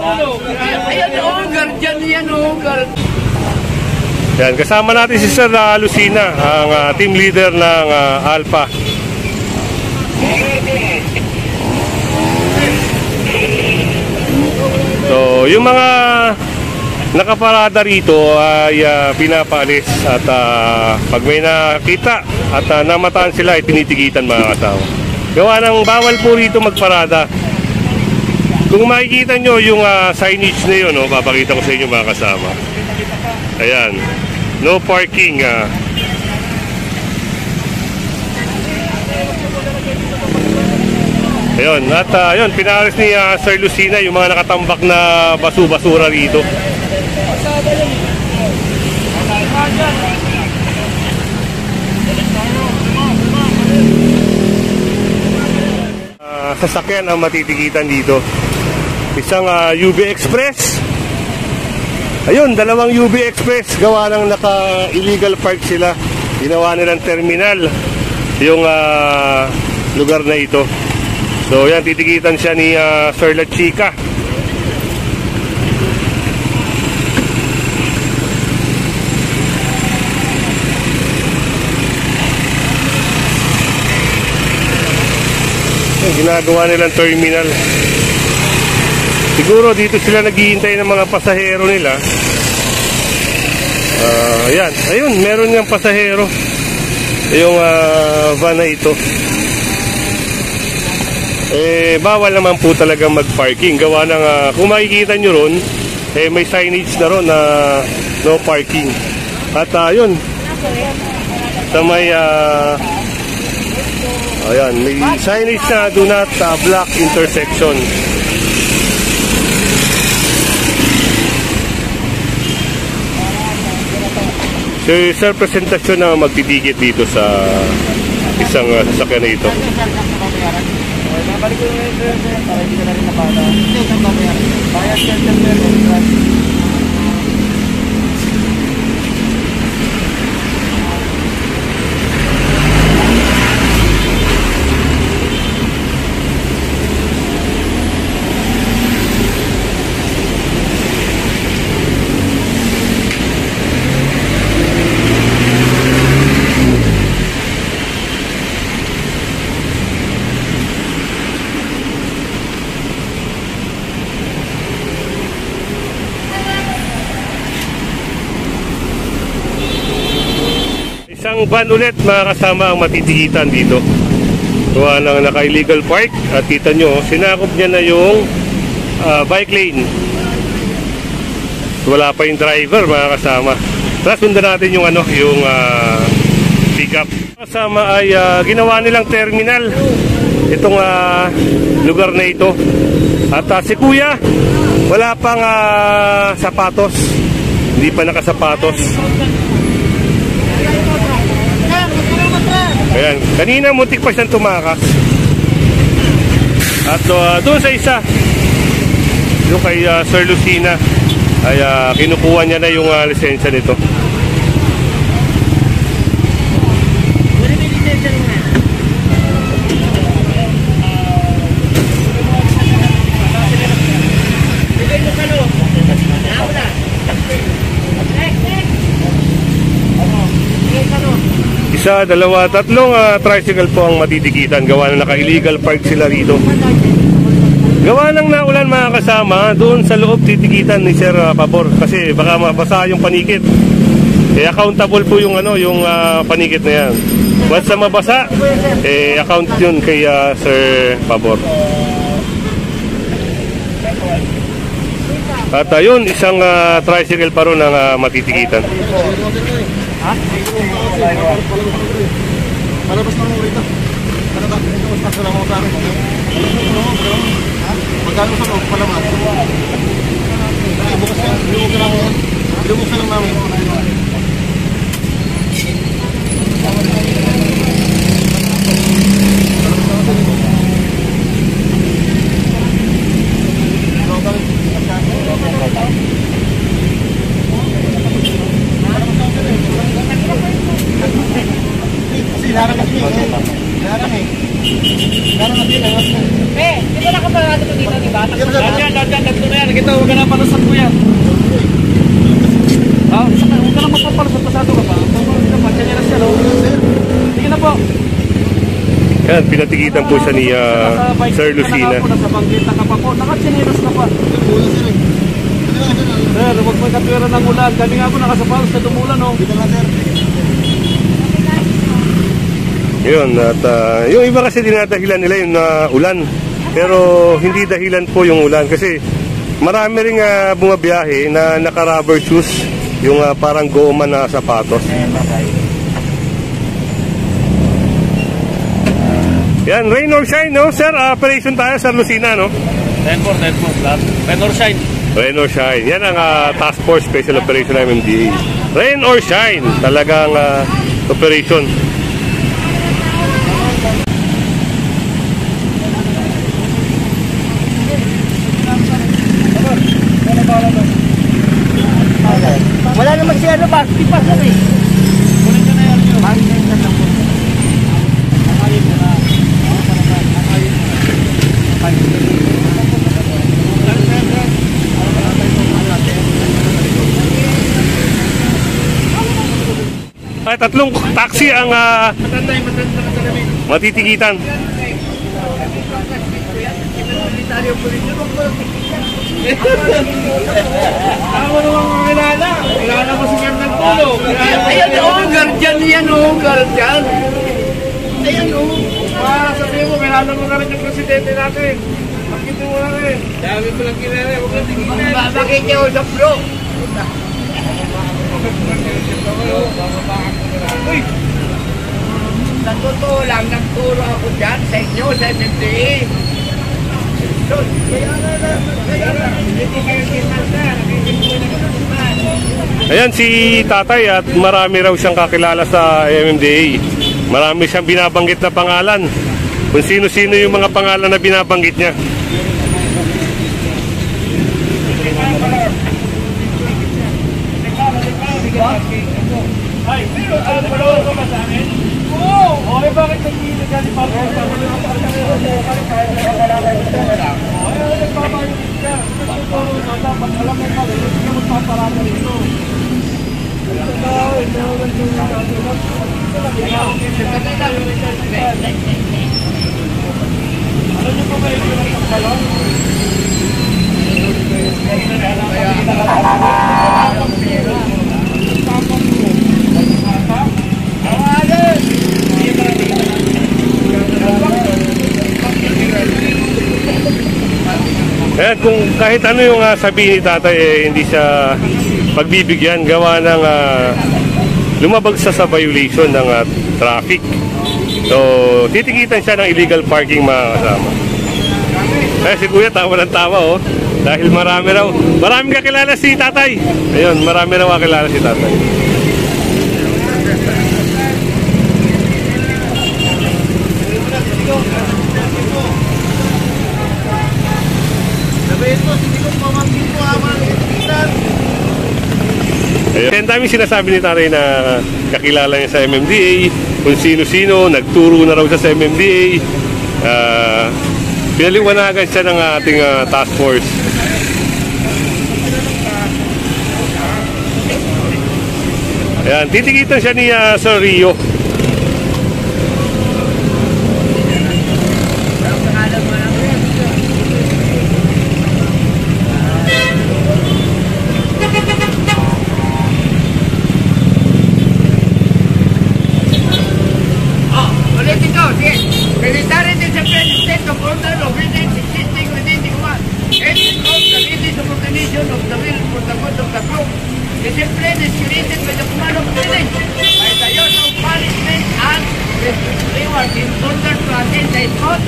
Ayan, guardian yan, guardian. Yan, kasama natin si Sir Lucina, ang team leader ng Alpha. So, yung mga nakaparada rito ay pinapaalis at pag may nakita at namataan sila ay tinitigitan mga kasama. Gawa ng bawal po rito magparada. Kung makikita nyo yung signage na yun, papakita ko sa inyo mga kasama. Ayan, no parking. Ayun, at yun, pinalis ni Sir Lucina yung mga nakatambak na basura rito. Sasakyan ang matitigitan dito. Isang UB Express. Ayun, dalawang UB Express. Gawa ng naka-illegal park sila. Ginawa nilang terminal yung lugar na ito. So yan, titigitan siya ni Sir La Chica. Ginagawa nilang terminal. Siguro dito sila naghihintay ng mga pasahero nila. Ayan, ayun, meron niyang pasahero yung van na ito. Bawal naman po talaga mag-parking. Gawa ng, kung makikita nyo ron, may signage na ron na no parking. At yun, sa may ayan, may signage na do not block intersection. So, sir, presentasyon na magtitigit dito sa isang sasakyan na ito. Nabalik ko yung sir, para hindi ka na rin napala. Hindi, saan ba yan? Bayad ka sir, Isang van ulit mga kasama ang matitigitan dito. Gawa ng naka-illegal park. At kita nyo, sinakop niya na yung bike lane. Wala pa yung driver mga kasama. Tara, sundan natin yung yung pick-up. Kasama ay ginawa nilang terminal itong lugar na ito. At si kuya, wala pang sapatos. Hindi pa nakasapatos. Ayan, kanina muntik pa siyang tumakas. At doon sa isa, yung kay Sir Lucina, ay kinukuha niya na yung lisensya nito. Isa, dalawa, tatlong tricycle po ang matitigitan. Gawa na naka-illegal park sila rito. Gawa ng naulan mga kasama, doon sa loob titigitan ni Sir Pabor. Kasi baka mabasa yung panikit. Accountable po yung yung panikit na yan. Once na mabasa, account yun kay Sir Pabor. At ayun, isang tricycle pa ron ang matitigitan. Palabas na mo rito. Palabas na mo sa akin. Magkano sa loob palabas? Bukas yan. Bukas na lang namin. Di ba nakaparado ko dito, di ba? Nandiyan, nagtuloy yan. Balik ito, huwag ka na palusot ko yan. Huwag ka na mapapalusot, pasado ka pa. Diyan na siya, no? Sige na po. Yan, pinatigitan po siya ni Sir Lucina. Nasa banggita ka pa po, nakatsinilos ka pa. Sir, huwag mo katwira ng ulan. Kami nga po nakasapalos na tumulan, no? Yun, at yung iba kasi dinadahilan nila yung ulan. Pero hindi dahilan po yung ulan kasi marami ring bumabiyahe na naka-rubber shoes, yung parang goma na sapatos. Yan, rain or shine, no? Sir, operation tayo sa Lucina, no? 10-4, lahat. Rain or shine. Rain or shine. Yan ang Task Force Special Operation ng MMDA. Rain or shine, talagang operation. Wala naman siya ano, bakit pa sa eh. Kunin ka na yan yun. Bakit na yan lang po. Akayin mo na. Ay, tatlong taxi ang matitigitan. Ako naman kakilala. Kilala mo si Gandang Pulo. Ayan o, guardian yan o, guardian. Ayan o. Sabihin mo, kilala mo na rin yung presidente natin. Bakit mo na rin? Dami ko lang kilala. Huwag lang tingin. Bakit niya o sa bro? Uy! Sa totoo lang, nagturo ako dyan sa inyo, sa MMDA. Ayan si tatay at marami raw siyang kakilala sa MMDA. Marami siyang binabanggit na pangalan. Kung sino-sino yung mga pangalan na binabanggit niya. Ay, pero alam mo ka ba sa amin? Oo! Okay, bakit nagpili ka ni Papa? Ay, nagpapalit ka. Dapat alam mo pa, hindi ka magpaparata rito. Alam niyo pa ba yung pinagpagsalong? Kaya kung kahit ano yung sabihin ni tatay, hindi siya pagbibigyan, gawa ng lumabag siya sa violation ng traffic. So, titigitan siya ng illegal parking, mga kasama. Kaya si Kuya tawa ng tawa, oh. Dahil maraming kakilala si tatay. Ayun, marami raw kakilala si tatay. Ayun. Ang dami sinasabi ni tatay na kakilala niya sa MMDA, kung sino-sino, nagturo na raw siya sa MMDA. Pinaliwanagan siya ng ating task force. Ayan, titigitan siya ni Sir Rio. In order to attain the spot,